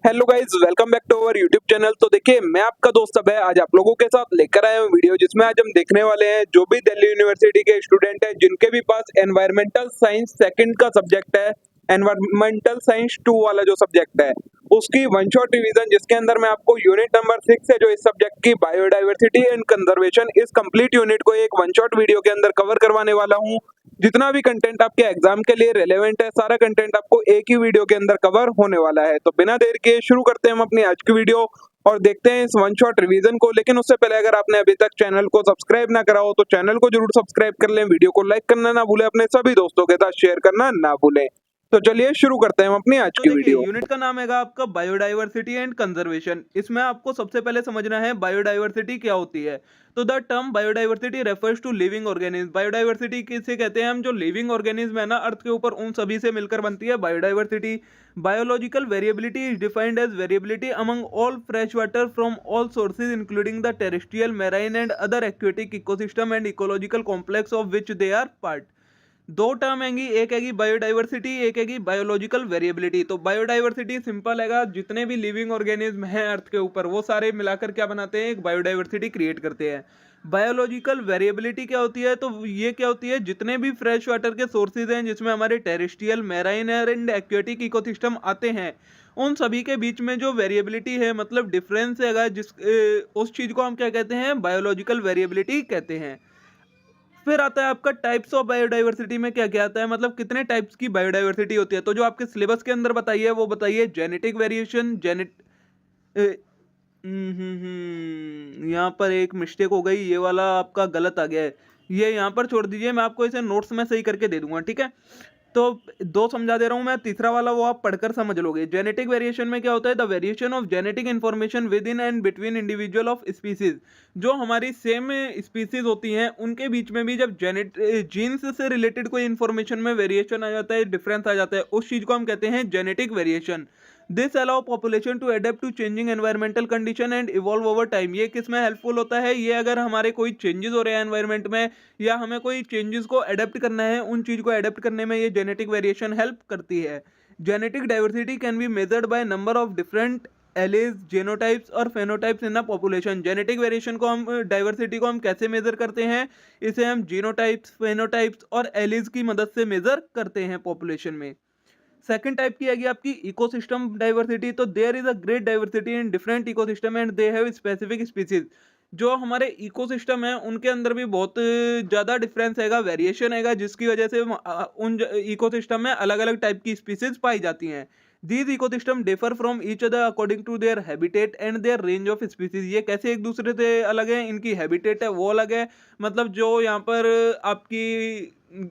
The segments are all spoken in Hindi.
Hello guys, welcome back to our YouTube channel. तो देखिए, मैं आपका दोस्त अभय आज आप लोगों के साथ लेकर आया हूँ वीडियो, जिसमें आज हम देखने वाले हैं जो भी दिल्ली यूनिवर्सिटी के स्टूडेंट हैं जिनके भी पास एनवायरमेंटल साइंस सेकंड का सब्जेक्ट है, एनवायरमेंटल साइंस 2 वाला जो सब्जेक्ट है उसकी वन शॉट रिवीजन, जिसके अंदर मैं आपको यूनिट नंबर 6 है जो इस सब्जेक्ट की बायोडाइवर्सिटी एंड कंजर्वेशन, इस कंप्लीट यूनिट को एक वन शॉट वीडियो के अंदर कवर करवाने वाला हूँ। जितना भी कंटेंट आपके एग्जाम के लिए रेलेवेंट है, सारा कंटेंट आपको एक ही वीडियो के अंदर कवर होने वाला है। तो बिना देर के शुरू करते हैं हम अपनी आज की वीडियो और देखते हैं इस वन शॉट रिवीजन को। लेकिन उससे पहले अगर आपने अभी तक चैनल को सब्सक्राइब ना करा हो तो चैनल को जरूर सब्सक्राइब कर लें, वीडियो को लाइक करना ना भूलें, अपने सभी दोस्तों के साथ शेयर करना ना भूलें। तो चलिए शुरू करते हैं हम अपनी आज तो की देखिए, वीडियो। यूनिट का नाम हैगा आपका बायोडाइवर्सिटी एंड कंजर्वेशन। इसमें आपको सबसे पहले समझना है बायोडाइवर्सिटी क्या होती है। तो the term biodiversity refers to living organism. Biodiversity किसे कहते हैं हम? जो लिविंग ऑर्गेनिज्म है ना अर्थ के ऊपर, उन सभी से मिलकर बनती है biodiversity. Biological variability is defined as variability among all fresh water from all sources including the terrestrial, marine and other aquatic ecosystem and ecological complex of which they are part. दो टर्म हैंगी, एक हैगी बायोडाइवर्सिटी, एक हैगी बायोलॉजिकल वेरिएबिलिटी। तो बायोडाइवर्सिटी सिंपल हैगा, जितने भी लिविंग ऑर्गेनिज्म हैं अर्थ के ऊपर वो सारे मिलाकर क्या बनाते हैं? एक बायोडाइवर्सिटी क्रिएट करते हैं। बायोलॉजिकल वेरिएबिलिटी क्या होती है? तो ये क्या होती है? जितने भी फ्रेश वाटर के सोर्सेज हैं जिसमें हमारे terrestrial, marine and aquatic ecosystem आते हैं, उन सभी के बीच में जो वेरिएबिलिटी है, मतलब डिफरेंस है, उस चीज को हम क्या कहते हैं? बायोलॉजिकल वेरिएबिलिटी कहते हैं। फिर आता है आपका टाइप्स ऑफ बायोडाइवर्सिटी। में क्या क्या आता है, मतलब कितने टाइप्स की बायोडाइवर्सिटी होती है। तो जो आपके सिलेबस के अंदर बताइए वो बताइए जेनेटिक वेरिएशन, यहाँ पर एक मिस्टेक हो गई, ये वाला आपका गलत आ गया है, ये यहाँ पर छोड़ दीजिए, मैं आपको इसे नोट्स में सही करके दे दूंगा, ठीक है। तो दो समझा दे रहा हूं मैं, तीसरा वाला वो आप पढ़कर समझ लोगे। जेनेटिक वेरिएशन में क्या होता है? The variation of genetic information with in and between individual of species. जो हमारी सेम स्पीसीज होती हैं उनके बीच में भी जब जीन्स से रिलेटेड कोई इंफॉर्मेशन में वेरिएशन आ जाता है, डिफरेंस आ जाता है, उस चीज को हम कहते हैं genetic variation. This allow population to adapt to changing environmental condition and evolve over time. ये किस में हेल्पफुल होता है? ये अगर हमारे कोई चेंजेस हो रहे हैं एनवायरमेंट में, या हमें कोई चेंजेस को अडेप्ट करना है, उन चीज को अडेप्ट करने में ये जेनेटिक वेरिएशन हेल्प करती है। Genetic diversity can be measured by number of different alleles, genotypes और phenotypes in a population. Genetic variation को हम, डाइवर्सिटी को हम कैसे मेजर करते हैं? इसे हम जीनोटाइप्स, फेनोटाइप्स और एलीज की मदद से मेजर करते हैं पॉपुलेशन में। सेकंड टाइप की आएगी आपकी इकोसिस्टम डाइवर्सिटी। तो there is a great diversity in different ecosystem and they have specific species. जो हमारे इकोसिस्टम है उनके अंदर भी बहुत ज़्यादा डिफरेंस हैगा, वेरिएशन हैगा, जिसकी वजह से उन इकोसिस्टम में अलग अलग टाइप की स्पीसीज पाई जाती हैं। These ecosystem differ from each other according to their habitat and their range of species. ये कैसे एक दूसरे से अलग है? इनकी हैबिटेट है वो अलग है, मतलब जो यहाँ पर आपकी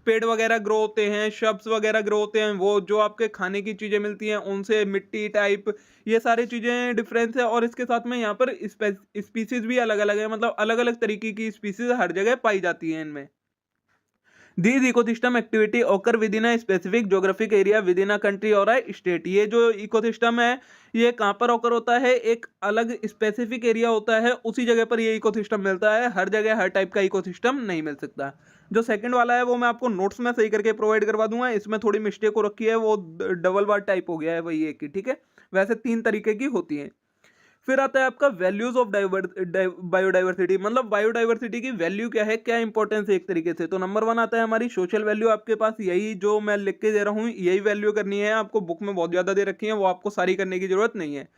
पेड़ वगैरह ग्रो होते हैं, शब्स वगैरह ग्रो होते हैं, वो जो आपके खाने की चीज़ें मिलती हैं उनसे, मिट्टी टाइप, ये सारी चीज़ें डिफरेंस है। और इसके साथ में यहाँ पर स्पीसीज भी अलग अलग है, मतलब अलग अलग तरीके की स्पीसीज हर जगह पाई जाती हैं इनमें। These ecosystem activity occur within a specific geographic area within a country or a state। ये जो इकोसिस्टम है ये कहाँ पर occur होता है? एक अलग स्पेसिफिक एरिया होता है, उसी जगह पर ये इकोसिस्टम मिलता है, हर जगह हर टाइप का इकोसिस्टम नहीं मिल सकता। जो सेकंड वाला है वो मैं आपको नोट्स में सही करके प्रोवाइड करवा दूंगा, इसमें थोड़ी मिस्टेक हो रखी है, वो डबल बार टाइप हो गया है वही एक ही, ठीक है। वैसे तीन तरीके की होती है। फिर आता है आपका वैल्यूज ऑफ बायोडाइवर्सिटी, मतलब बायोडाइवर्सिटी की वैल्यू क्या है, क्या इंपॉर्टेंस है एक तरीके से। तो नंबर वन आता है हमारी सोशल वैल्यू। आपके पास यही जो मैं लिख के दे रहा हूँ यही वैल्यू करनी है, आपको बुक में बहुत ज्यादा दे रखी है, वो आपको सारी करने की जरूरत नहीं है।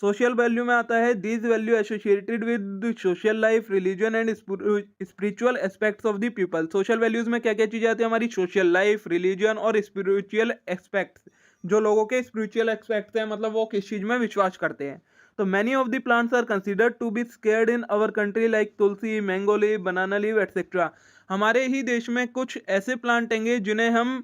सोशल वैल्यू में आता है this value associated with social life, religion and spiritual aspects of the people. Social values में क्या क्या चीजें आती है? हमारी सोशल लाइफ, रिलीजन और स्पिरिचुअल एस्पेक्ट्स। जो लोगों के स्पिरिचुअल एस्पेक्ट्स हैं, मतलब वो किस चीज में विश्वास करते हैं। तो many of the plants are considered to be sacred in our country like tulsi, mango leave, banana leave etcetera. हमारे ही देश में कुछ ऐसे प्लांट होंगे जिन्हें हम,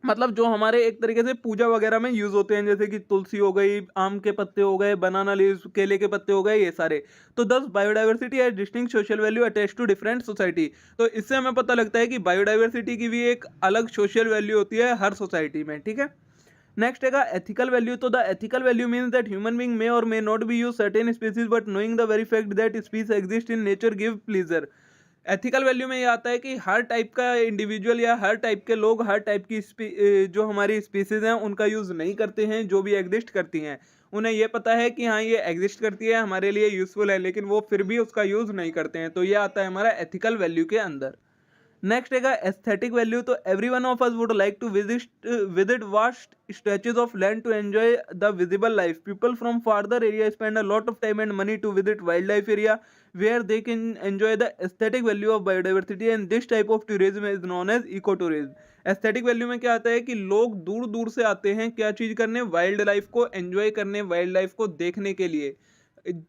मतलब जो हमारे एक तरीके से पूजा वगैरह में यूज होते हैं, जैसे कि तुलसी हो गई, आम के पत्ते हो गए, बनाना लीव्स, केले के पत्ते हो गए, ये सारे। तो दस बायोडाइवर्सिटी है distinct social value attach to different society. तो इससे हमें पता लगता है कि बायोडाइवर्सिटी की भी एक अलग सोशल वैल्यू होती है हर सोसाइटी में, ठीक है। नेक्स्ट है एथिकल वैल्यू। तो the ethical value means that human being may or may not be use certain species but knowing the very fact that species exist in nature give pleasure. Ethical value में ये आता है कि हर टाइप का इंडिविजुअल या हर टाइप के लोग हर टाइप की जो हमारी स्पीसीज हैं उनका यूज़ नहीं करते हैं, जो भी एग्जिस्ट करती हैं उन्हें ये पता है कि हाँ ये एग्जिस्ट करती है, हमारे लिए यूज़फुल है, लेकिन वो फिर भी उसका यूज़ नहीं करते हैं। तो ये आता है हमारा एथिकल वैल्यू के अंदर। नेक्स्ट है एस्थेटिक वैल्यू। तो every one of us would like to visit vast stretches of land to enjoy the visible life. People from farther area spend a lot of time and money to visit wild life area where they can enjoy the aesthetic value of biodiversity, and this type of tourism is known as ecotourism। Aesthetic value में क्या आता है कि लोग दूर दूर से आते हैं क्या चीज करने, वाइल्ड लाइफ को एंजॉय करने, वाइल्ड लाइफ को देखने के लिए,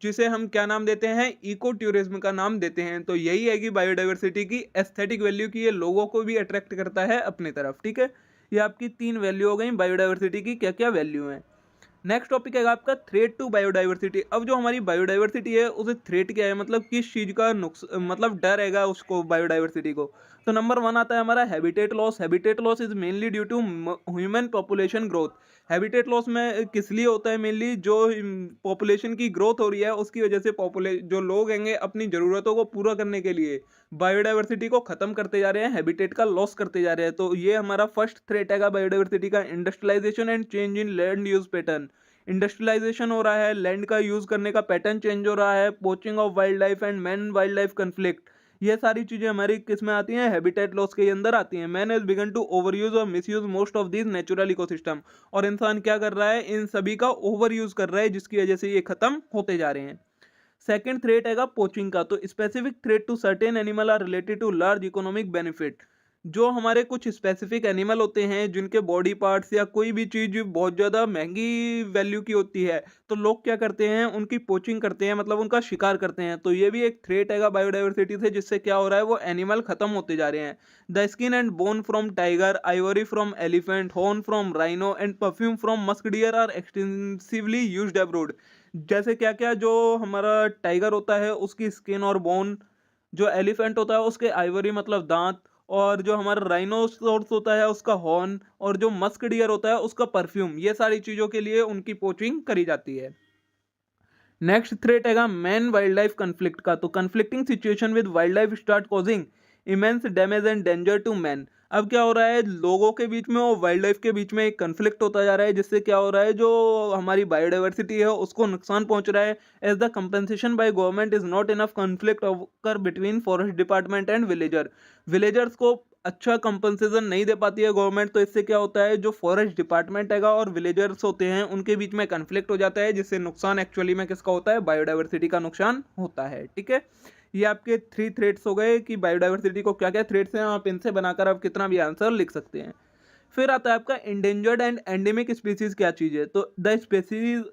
जिसे हम क्या नाम देते हैं, इको टूरिज्म का नाम देते हैं। तो यही है कि बायोडाइवर्सिटी की एस्थेटिक वैल्यू की, ये लोगों को भी अट्रैक्ट करता है अपनी तरफ। ठीक है, ये आपकी 3 वैल्यू हो गई बायोडाइवर्सिटी की, क्या क्या वैल्यू है। नेक्स्ट टॉपिक है आपका थ्रेट टू बायोडाइवर्सिटी। अब जो हमारी बायोडाइवर्सिटी है उसे थ्रेट क्या है, मतलब किस चीज़ का मतलब डर हैगा उसको, बायोडाइवर्सिटी को। तो नंबर 1 आता है हमारा habitat loss. Habitat loss is mainly due to human population growth. Habitat loss में किस लिए होता है, मेनली जो पॉपुलेशन की ग्रोथ हो रही है उसकी वजह से जो लोग हैंगे अपनी ज़रूरतों को पूरा करने के लिए बायोडाइवर्सिटी को खत्म करते जा रहे हैं, हैबिटेट का लॉस करते जा रहे हैं। तो ये हमारा फर्स्ट थ्रेट है बायोडाइवर्सिटी का। Industrialisation and change in land use pattern. Industrialisation हो रहा है, लैंड का यूज करने का पैटर्न चेंज हो रहा है, poaching of wild life and man wild life conflict. ये सारी चीजें हमारी किस में आती हैं, हैबिटेट लॉस के अंदर आती हैं। Man has begun to overuse or misuse most of this natural ecosystem. और इंसान क्या कर रहा है, इन सभी का ओवर यूज कर रहा है, जिसकी वजह से ये खत्म होते जा रहे हैं। सेकेंड थ्रेट है पोचिंग का। तो specific threat to certain animal are related to large economic benefit. जो हमारे कुछ स्पेसिफिक एनिमल होते हैं जिनके बॉडी पार्ट्स या कोई भी चीज़ बहुत ज़्यादा महंगी वैल्यू की होती है, तो लोग क्या करते हैं, उनकी पोचिंग करते हैं, मतलब उनका शिकार करते हैं। तो ये भी एक थ्रेट है बायोडाइवर्सिटी से, जिससे क्या हो रहा है, वो एनिमल खत्म होते जा रहे हैं। The skin and bone from tiger, ivory from elephant, horn from rhino and perfume from musk deer are extensively used abroad. जैसे क्या क्या, जो हमारा टाइगर होता है उसकी स्किन और बोन, जो एलिफेंट होता है उसके आइवरी मतलब दांत, और जो हमारा राइनोसोर्स होता है उसका हॉर्न, और जो मस्क डियर होता है उसका परफ्यूम, ये सारी चीज़ों के लिए उनकी पोचिंग करी जाती है। नेक्स्ट थ्रेट है मैन वाइल्ड लाइफ कन्फ्लिक्ट का। तो conflicting situation with wild life start causing immense damage and danger to man. अब क्या हो रहा है, लोगों के बीच में और वाइल्ड लाइफ के बीच में एक कन्फ्लिक्ट होता जा रहा है, जिससे क्या हो रहा है, जो हमारी बायोडाइवर्सिटी है उसको नुकसान पहुंच रहा है। As the compensation by government is not enough, conflict occur between forest department and villager. Villagers को अच्छा कंपनसेशन नहीं दे पाती है गवर्नमेंट, तो इससे क्या होता है, जो फॉरेस्ट डिपार्टमेंट हैगा और विलेजर्स होते हैं उनके बीच में कन्फ्लिक्ट हो जाता है, जिससे नुकसान एक्चुअली में किसका होता है, बायोडाइवर्सिटी का नुकसान होता है। ठीक है, ये आपके 3 थ्रेट्स हो गए कि बायोडाइवर्सिटी को क्या क्या थ्रेट्स हैं, आप इनसे बनाकर आप कितना भी आंसर लिख सकते हैं। फिर आता है आपका इंडेंजर्ड एंड एंडेमिक स्पीसीज क्या चीज़ है। तो the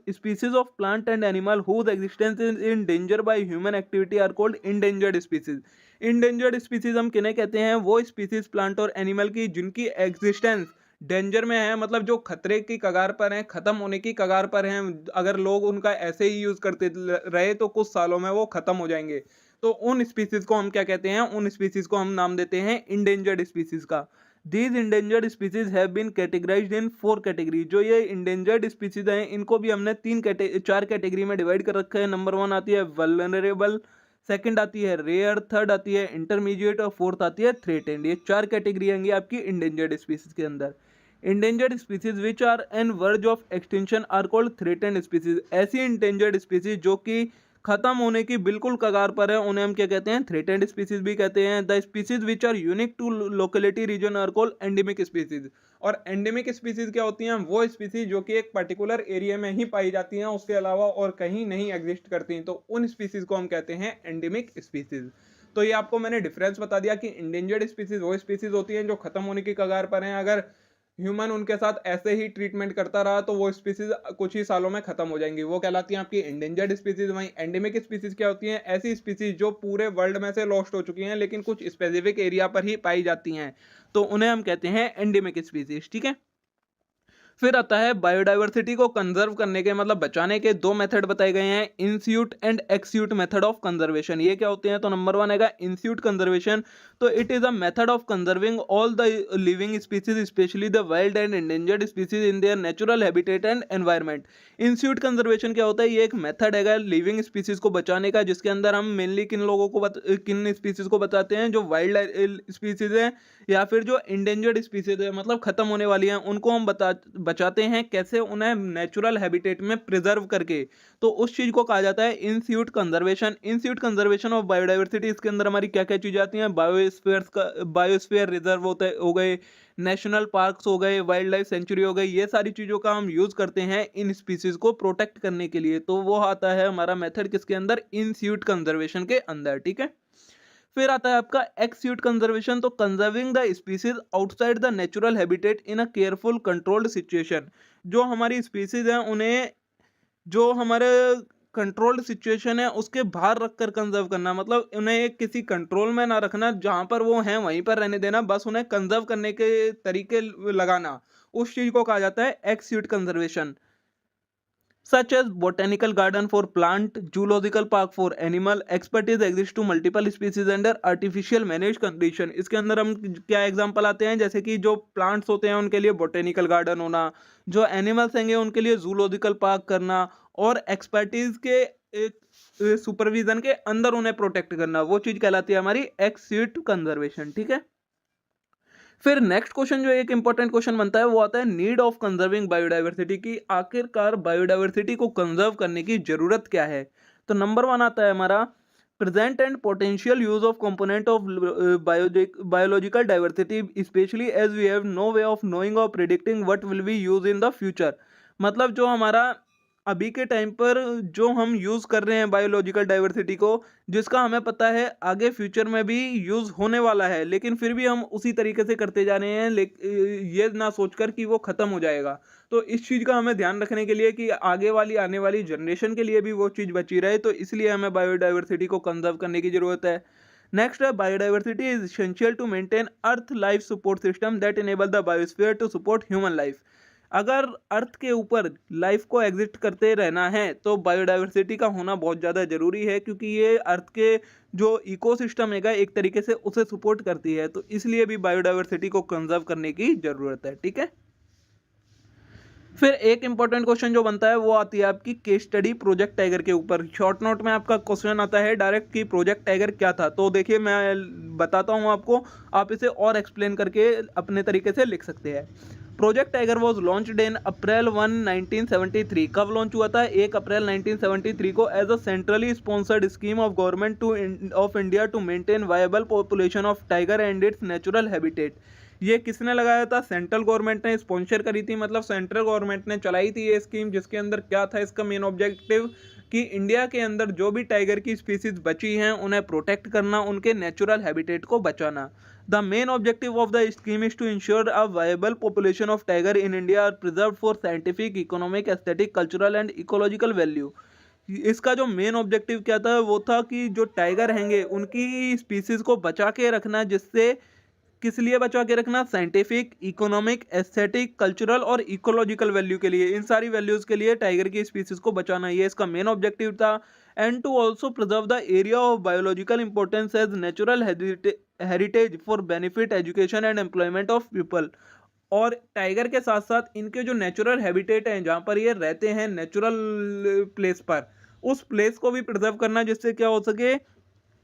species of plant and animal whose existence is in danger by human activity are called endangered species. Endangered species हम किन्हें कहते हैं, वो स्पीसीज प्लांट और एनिमल की जिनकी एग्जिस्टेंस डेंजर में है, मतलब जो खतरे की कगार पर हैं, खत्म होने की कगार पर हैं। अगर लोग उनका ऐसे ही यूज करते रहे तो कुछ सालों में वो खत्म हो जाएंगे। तो उन स्पीसीज को हम क्या कहते हैं, उन स्पीसीज को हम नाम देते हैं इंडेंजर्ड स्पीसीज का। These endangered species have been categorized in 4 category. जो ये इंडेंजर्ड स्पीसीज हैं इनको भी हमने 4 कैटेगरी में डिवाइड कर रखा है। नंबर 1 आती है वल्नरेबल, सेकंड आती है रेयर, थर्ड आती है इंटरमीडिएट और फोर्थ आती है थ्रेटेंड। ये 4 कैटेगरी आएंगी आपकी इंडेंजर्ड स्पीसीज के अंदर। Endangered species which are on verge of extinction are called threatened species. ऐसी इंडेंजर्ड स्पीसीज जो कि खत्म होने की बिल्कुल कगार पर है, उन्हें हम क्या कहते हैं, थ्रेटेंड स्पीसीज भी कहते हैं। The species which are unique to locality region are called endemic species. और एंडेमिक स्पीसीज क्या होती हैं, वो स्पीसीज जो कि एक पर्टिकुलर एरिया में ही पाई जाती हैं, उसके अलावा और कहीं नहीं एग्जिस्ट करती हैं, तो उन स्पीसीज को हम कहते हैं एंडेमिक स्पीसीज। तो ये आपको मैंने डिफरेंस बता दिया कि इंडेंजर्ड स्पीसीज वो स्पीसीज होती हैं जो खत्म होने की कगार पर हैं, अगर ह्यूमन उनके साथ ऐसे ही ट्रीटमेंट करता रहा तो वो स्पीसीज कुछ ही सालों में खत्म हो जाएंगी, वो कहलाती हैं आपकी इंडेंजर्ड स्पीसीज। वहीं एंडेमिक स्पीसीज क्या होती हैं, ऐसी स्पीसीज जो पूरे वर्ल्ड में से लॉस्ट हो चुकी हैं लेकिन कुछ स्पेसिफिक एरिया पर ही पाई जाती हैं, तो उन्हें हम कहते हैं एंडेमिक स्पीसीज। ठीक है, फिर आता है बायोडाइवर्सिटी को कंजर्व करने के मतलब बचाने के दो मेथड बताए गए हैं, in situ and ex situ method of conservation. ये क्या होते हैं? तो नंबर वन है इंस्यूट कंजर्वेशन। तो it is a method of conserving all the living species specially the wild and endangered species in their natural habitat and environment. In situ conservation क्या होता है? ये एक मेथड है लिविंग स्पीसीज को बचाने का, जिसके अंदर हम मेनली किन लोगों को किन स्पीसीज को बताते हैं? जो वाइल्ड स्पीसीज है या फिर जो इंडेंजर्ड स्पीसीज है मतलब खत्म होने वाली हैं, उनको हम बचाते हैं कैसे? उन्हें नेचुरल हैबिटेट में प्रिजर्व करके। तो उस चीज को कहा जाता है in situ conservation. इंस्यूट conservation of biodiversity, इसके अंदर हमारी क्या क्या चीजें आती हैं? बायोस्फीयर रिजर्व होते हो गए, नेशनल पार्क्स हो गए, वाइल्ड लाइफ सेंचुरी हो गई, ये सारी चीजों का हम यूज करते हैं इन स्पीसीज को प्रोटेक्ट करने के लिए। तो वो आता है हमारा मेथड किसके अंदर? इंस्यूट कंजर्वेशन के अंदर, ठीक है। फिर आता है आपका एक्स्यूट कंजर्वेशन। तो conserving the species outside the natural habitat in a careful controlled situation. जो हमारी स्पीसीज हैं उन्हें जो हमारे कंट्रोल्ड सिचुएशन है उसके बाहर रखकर कंजर्व करना, मतलब उन्हें एक किसी कंट्रोल में ना रखना, जहां पर वो हैं वहीं पर रहने देना, बस उन्हें कंजर्व करने के तरीके लगाना, उस चीज को कहा जाता है एक्स्यूट conservation. such as botanical garden for plant, zoological park for animal, expertise exists to multiple species under artificial managed condition। इसके अंदर हम क्या एग्जांपल आते हैं? जैसे कि जो प्लांट्स होते हैं उनके लिए बोटेनिकल गार्डन होना, जो एनिमल्स हैं उनके लिए जूलॉजिकल पार्क करना, और एक्सपर्टीज के एक सुपरविजन के अंदर उन्हें प्रोटेक्ट करना, वो चीज कहलाती है हमारी एक्स्यूट कंजर्वेशन, ठीक है। फिर नेक्स्ट क्वेश्चन जो एक इंपॉर्टेंट क्वेश्चन बनता है वो आता है नीड ऑफ कंजर्विंग बायोडाइवर्सिटी की। आखिरकार बायोडाइवर्सिटी को कंजर्व करने की जरूरत क्या है? तो नंबर वन आता है हमारा present and potential use of component of biological diversity specially as we have no way of knowing or predicting what will be use in the future. मतलब जो हमारा अभी के टाइम पर जो हम यूज कर रहे हैं बायोलॉजिकल डाइवर्सिटी को, जिसका हमें पता है आगे फ्यूचर में भी यूज होने वाला है, लेकिन फिर भी हम उसी तरीके से करते जा रहे हैं, ये ना सोचकर कि वो खत्म हो जाएगा। तो इस चीज का हमें ध्यान रखने के लिए कि आगे वाली आने वाली जनरेशन के लिए भी वो चीज बची रहे, तो इसलिए हमें बायोडाइवर्सिटी को कंजर्व करने की जरूरत है। नेक्स्ट है biodiversity is essential to maintain earth life support system that enable the biosphere to support human life. अगर अर्थ के ऊपर लाइफ को एग्जिस्ट करते रहना है तो बायोडाइवर्सिटी का होना बहुत ज़्यादा ज़रूरी है, क्योंकि ये अर्थ के जो इकोसिस्टम है एक तरीके से उसे सपोर्ट करती है, तो इसलिए भी बायोडाइवर्सिटी को कंजर्व करने की ज़रूरत है, ठीक है। फिर एक इंपॉर्टेंट क्वेश्चन जो बनता है वो आती है आपकी केस स्टडी प्रोजेक्ट टाइगर के ऊपर। शॉर्ट नोट में आपका क्वेश्चन आता है डायरेक्ट कि प्रोजेक्ट टाइगर क्या था। तो देखिए मैं बताता हूँ आपको, आप इसे और एक्सप्लेन करके अपने तरीके से लिख सकते हैं। Project Tiger was launched in April 1 1973। कब लॉन्च हुआ था? 1 अप्रैल 1973 को as a centrally sponsored scheme of government of India to maintain viable population of tiger and its natural habitat. ये किसने लगाया था? सेंट्रल गवर्नमेंट ने स्पॉन्सर करी थी, मतलब सेंट्रल गवर्नमेंट ने चलाई थी ये स्कीम, जिसके अंदर क्या था इसका मेन ऑब्जेक्टिव कि इंडिया के अंदर जो भी टाइगर की स्पीसीज बची हैं उन्हें प्रोटेक्ट करना, उनके नेचुरल हैबिटेट को बचाना। The main objective of the scheme is to ensure a viable population of tiger in India are preserve for scientific, economic, aesthetic, cultural and ecological value. इसका जो मेन ऑब्जेक्टिव क्या था वो था कि जो टाइगर हैंगे उनकी स्पीसीज को बचा के रखना, जिससे किस लिए बचा के रखना? साइंटिफिक, इकोनॉमिक, एस्थेटिक, कल्चरल और इकोलॉजिकल वैल्यू के लिए, इन सारी वैल्यूज के लिए टाइगर की स्पीसीज को बचाना, ये इसका मेन ऑब्जेक्टिव था। And to also preserve the area of biological importance as natural heritage for benefit education and employment of people. और टाइगर के साथ साथ इनके जो नेचुरल हैबिटेट हैं जहाँ पर ये रहते हैं नेचुरल प्लेस पर, उस प्लेस को भी प्रिजर्व करना, जिससे क्या हो सके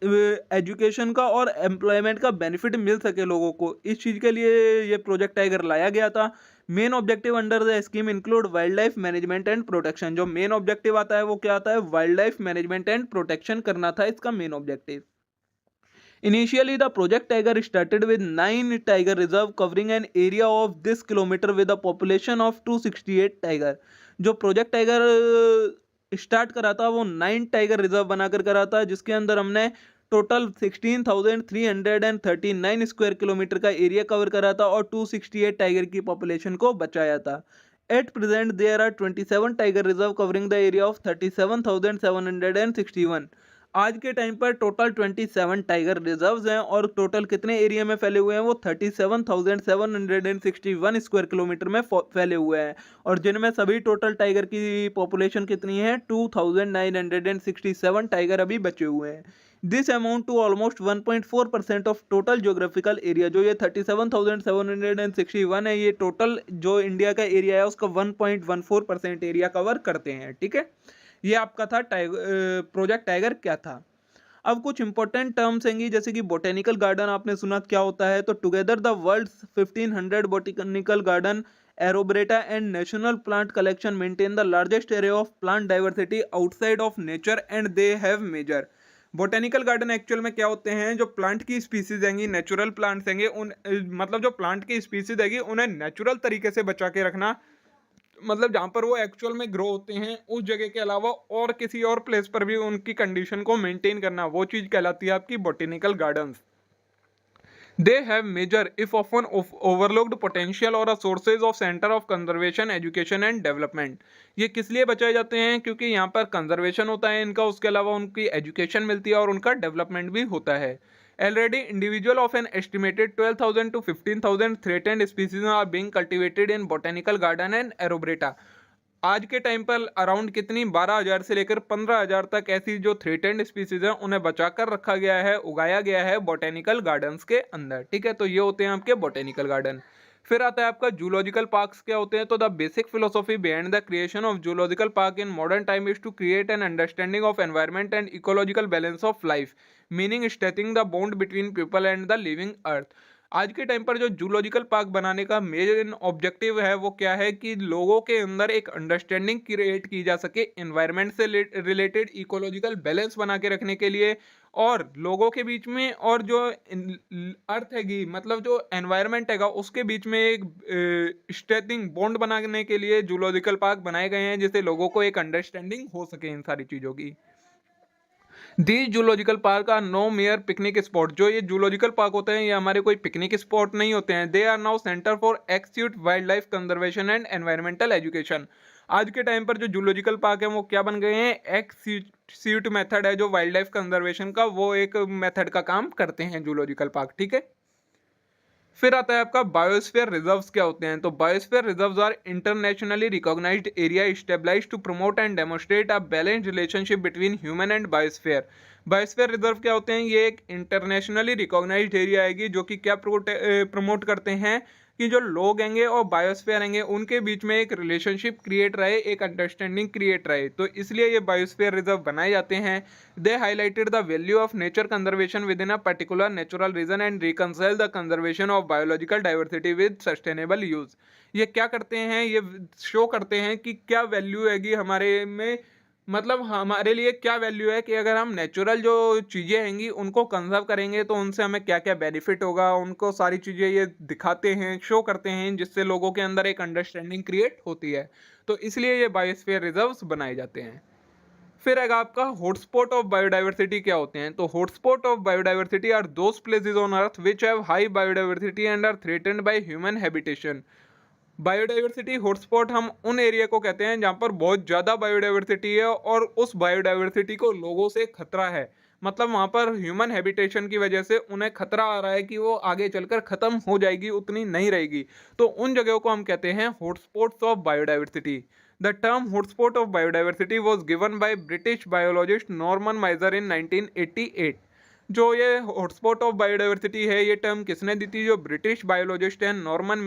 एजुकेशन का और एम्प्लॉयमेंट का बेनिफिट मिल सके लोगों को। इस चीज़ के लिए ये प्रोजेक्ट टाइगर लाया गया था। Main objective under the scheme include wild life management and protection. जो मेन ऑब्जेक्टिव आता है वो क्या आता है? Wild life management and protection करना था इसका main objective. Initially, the Project Tiger started with 9 tiger reserve covering an area of this kilometer with a population of 268 tiger। जो प्रोजेक्ट टाइगर स्टार्ट करा था वो 9 टाइगर रिजर्व बनाकर करा था, जिसके अंदर हमने टोटल 16,339 स्क्वायर किलोमीटर का एरिया कवर करा था और 268 टाइगर की पॉपुलेशन को बचाया था। At present there are 27 tiger reserve covering the area of 37,761। आज के टाइम पर टोटल 27 टाइगर रिजर्व्स हैं और टोटल कितने एरिया में फैले हुए हैं, वो 37,761 स्क्वायर किलोमीटर में फैले हुए हैं। और जिनमें सभी टोटल टाइगर की पॉपुलेशन कितनी है, 2,967 टाइगर अभी बचे हुए हैं। This amount to almost 1.4% of total geographical area. जो ये 37,761 है, ये टोटल जो इंडिया का एरिया है उसका 1.14% एरिया कवर करते हैं। ठीक है, ये आपका था प्रोजेक्ट टाइगर क्या था। अब कुछ इंपॉर्टेंट टर्म्स हैं, जैसे कि बोटेनिकल गार्डन आपने सुना क्या होता है, तो together the world's 1500 botanical garden arboreta and national plant collection maintain the largest area of plant diversity outside of nature and they have major. Botanical garden actual में क्या होते हैं, जो प्लांट की स्पीसीज हैंगी, नेचुरल प्लांट्स हैंगे, उन मतलब जो प्लांट की स्पीसीज हैगी उन्हें नेचुरल तरीके से बचा के रखना, मतलब जहाँ पर वो एक्चुअल में ग्रो होते हैं उस जगह के अलावा और किसी और प्लेस पर भी उनकी कंडीशन को मेंटेन करना, वो चीज़ कहलाती है आपकी botanical gardens. They have major if often overlooked potential or sources of centre of conservation education and development. ये किस लिए बचाए जाते हैं, क्योंकि यहाँ पर कंजर्वेशन होता है इनका, उसके अलावा उनकी एजुकेशन मिलती है और उनका डेवलपमेंट भी होता है। Already, individual of an estimated 12,000 to 15,000 threatened species are being cultivated in botanical garden and arboretum. आज के टाइम पर अराउंड कितनी 12,000 से लेकर 15,000 तक ऐसी जो थ्रेटेंड स्पीसीज हैं उन्हें बचा कर रखा गया है, उगाया गया है बोटेनिकल गार्डन्स के अंदर। ठीक है, तो ये होते हैं आपके बोटेनिकल गार्डन। फिर आता है आपका जूलॉजिकल पार्क्स क्या होते हैं, तो the basic philosophy behind the creation of zoological park in modern time is to create an understanding of environment and ecological balance of life, meaning strengthening the bond between people and the living earth. आज के टाइम पर जो जूलॉजिकल पार्क बनाने का मेन ऑब्जेक्टिव है वो क्या है कि लोगों के अंदर एक अंडरस्टैंडिंग क्रिएट की जा सके एनवायरनमेंट से रिलेटेड, इकोलॉजिकल बैलेंस बना के रखने के लिए, और लोगों के बीच में और जो अर्थ हैगी, मतलब जो एनवायरनमेंट हैगा उसके बीच में एक स्ट्रेथिंग बॉन्ड बनाने के लिए जूलॉजिकल पार्क बनाए गए हैं, जिससे लोगों को एक अंडरस्टैंडिंग हो सके इन सारी चीज़ों की। These zoological park are no mere picnic spot. जो ये जूलॉजिकल पार्क होते हैं ये हमारे कोई पिकनिक स्पॉट नहीं होते हैं। They are now centre for acute wild life conservation and environmental education. आज के टाइम पर जो जूलॉजिकल पार्क है वो क्या बन गए हैं, एक्यूट मेथड है जो वाइल्ड लाइफ कंजर्वेशन का, वो एक मेथड का काम करते हैं जूलॉजिकल पार्क। ठीक है, फिर आता है आपका बायोस्फीयर रिजर्व्स क्या होते हैं, तो biosphere reserves are internationally recognised area established to promote and demonstrate a balanced relationship between human and biosphere. Biosphere reserve क्या होते हैं, ये एक इंटरनेशनली रिकॉग्नाइज्ड एरिया है जो कि क्या प्रमोट करते हैं कि जो लोग हैंगे और बायोस्फीयर हैंगे उनके बीच में एक रिलेशनशिप क्रिएट रहे, एक अंडरस्टैंडिंग क्रिएट रहे, तो इसलिए ये बायोस्फीयर रिजर्व बनाए जाते हैं। They highlighted the value of nature conservation within a particular natural region and reconcile the conservation of biological diversity with sustainable use. ये क्या करते हैं, ये शो करते हैं कि क्या वैल्यू हैगी हमारे में, मतलब हमारे लिए क्या वैल्यू है कि अगर हम नेचुरल जो चीज़ें हैंगी उनको कंजर्व करेंगे तो उनसे हमें क्या क्या बेनिफिट होगा, उनको सारी चीज़ें ये दिखाते हैं, शो करते हैं, जिससे लोगों के अंदर एक अंडरस्टैंडिंग क्रिएट होती है। तो इसलिए ये बायोस्फीयर रिजर्व्स बनाए जाते हैं। फिर अगर आपका हॉटस्पॉट ऑफ बायोडाइवर्सिटी क्या होते हैं, तो hotspot of biodiversity are those places on earth which have high biodiversity and are threatened by human habitation. Biodiversity hotspot हम उन एरिया को कहते हैं जहाँ पर बहुत ज़्यादा बायोडाइवर्सिटी है और उस बायोडाइवर्सिटी को लोगों से खतरा है, मतलब वहाँ पर ह्यूमन हैबिटेशन की वजह से उन्हें खतरा आ रहा है कि वो आगे चलकर ख़त्म हो जाएगी, उतनी नहीं रहेगी, तो उन जगहों को हम कहते हैं hotspots of biodiversity. The term hotspot of biodiversity was given by British biologist Norman माइजर इन 1988। जो ये हॉटस्पॉट ऑफ बायोडाइवर्सिटी है ये टर्म किसने दी थी, जो ब्रिटिश बायोलॉजिस्ट हैं नॉर्मन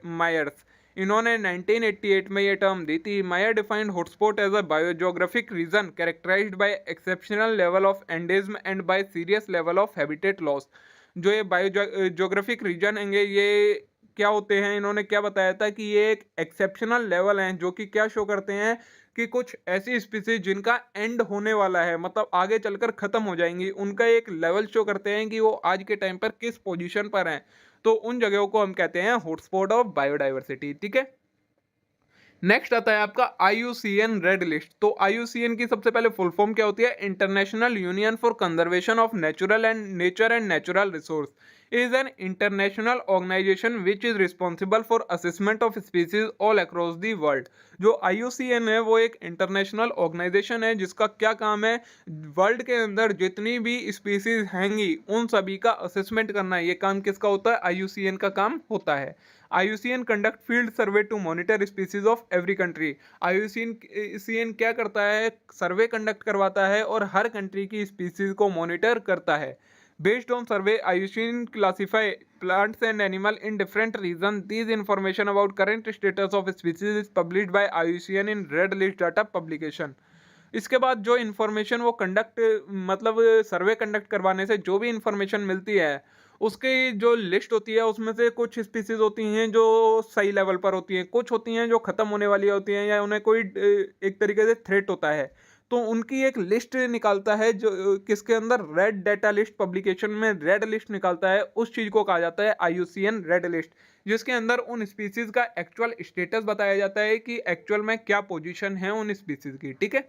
मायर्स, इन्होंने 1988 में ये टर्म दी थी। Myers defined hotspot as a biogeographic region characterised by exceptional level of endemism and by serious level of habitat loss. जो ये बायोजोग्राफिक रीजन हैंगे ये क्या होते हैं, इन्होंने क्या बताया था कि ये एक एक्सेप्शनल लेवल हैं जो कि क्या शो करते हैं कि कुछ ऐसी स्पीसीज जिनका एंड होने वाला है, मतलब आगे चलकर ख़त्म हो जाएंगी, उनका एक लेवल शो करते हैं कि वो आज के टाइम पर किस पोजीशन पर हैं, तो उन जगहों को हम कहते हैं हॉटस्पॉट ऑफ बायोडाइवर्सिटी। ठीक है, नेक्स्ट आता है आपका IUCN रेड लिस्ट। तो IUCN की सबसे पहले फुल फॉर्म क्या होती है, international union for conservation of nature and natural resource. is an international organization which is responsible for assessment of species all across the world। जो IUCN है वो एक इंटरनेशनल ऑर्गेनाइजेशन है जिसका क्या काम है, वर्ल्ड के अंदर जितनी भी स्पीसीज हैंगी उन सभी का असेसमेंट करना है। ये काम किसका होता है, IUCN का काम होता है। IUCN conduct field survey to monitor species of every country. IUCN क्या करता है, सर्वे कंडक्ट करवाता है और हर कंट्री की स्पीसीज को मॉनिटर करता है। Based on survey, IUCN classify plants and animal in different regions. These information about current status of species is published by IUCN in Red List data publication। इसके बाद जो इन्फॉर्मेशन वो कंडक्ट मतलब सर्वे कंडक्ट करवाने से जो भी इंफॉर्मेशन मिलती है उसकी जो लिस्ट होती है उसमें से कुछ स्पीसीज होती हैं जो सही लेवल पर होती हैं, कुछ होती हैं जो ख़त्म होने वाली होती हैं या उन्हें कोई एक तरीके से थ्रेट होता है, तो उनकी एक लिस्ट निकालता है जो किसके अंदर, रेड डाटा लिस्ट पब्लिकेशन में रेड लिस्ट निकालता है। उस चीज़ को कहा जाता है IUCN रेड लिस्ट, जिसके अंदर उन स्पीसीज का एक्चुअल स्टेटस बताया जाता है कि एक्चुअल में क्या पोजीशन है उन स्पीसीज की। ठीक है,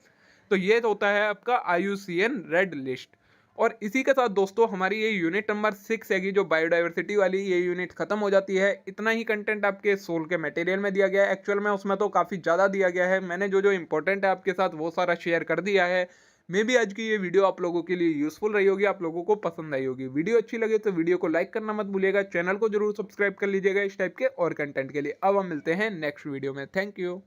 तो ये होता है आपका IUCN रेड लिस्ट। और इसी के साथ दोस्तों हमारी ये यूनिट नंबर 6 है जो बायोडाइवर्सिटी वाली, ये यूनिट खत्म हो जाती है। इतना ही कंटेंट आपके सोल के मटेरियल में दिया गया है, एक्चुअल में उसमें तो काफ़ी ज़्यादा दिया गया है। मैंने जो जो इंपॉर्टेंट है आपके साथ वो सारा शेयर कर दिया है। मे भी आज की ये वीडियो आप लोगों के लिए यूजफुल रही होगी, आप लोगों को पसंद आई होगी। वीडियो अच्छी लगे तो वीडियो को लाइक करना मत भूलिएगा, चैनल को जरूर सब्सक्राइब कर लीजिएगा इस टाइप के और कंटेंट के लिए। अब हम मिलते हैं नेक्स्ट वीडियो में। Thank you.